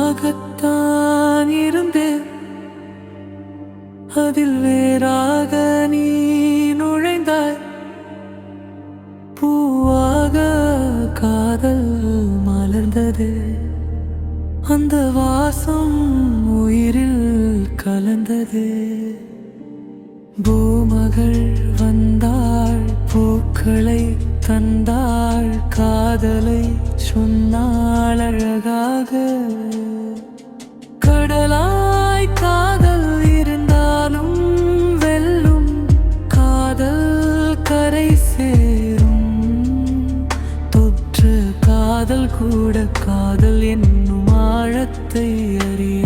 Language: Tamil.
மண்ணாகத்தான் இருந்தேன், அதில் வேறாக நீ நுழைந்தாய். பூவாக காதல் மலர்ந்தது, அந்த வாசம் உயிரில் கலந்தது. பூமகள் வந்தாள், பூக்களை தந்தாள், காதலை சொன்னாள் அழகாக. கடலாய் காதல் இருந்தாலும் வெல்லும், காதல் கரை சேரும். தொற்று காதல் கூட காதல் என்னும் ஆழத்தை அறிய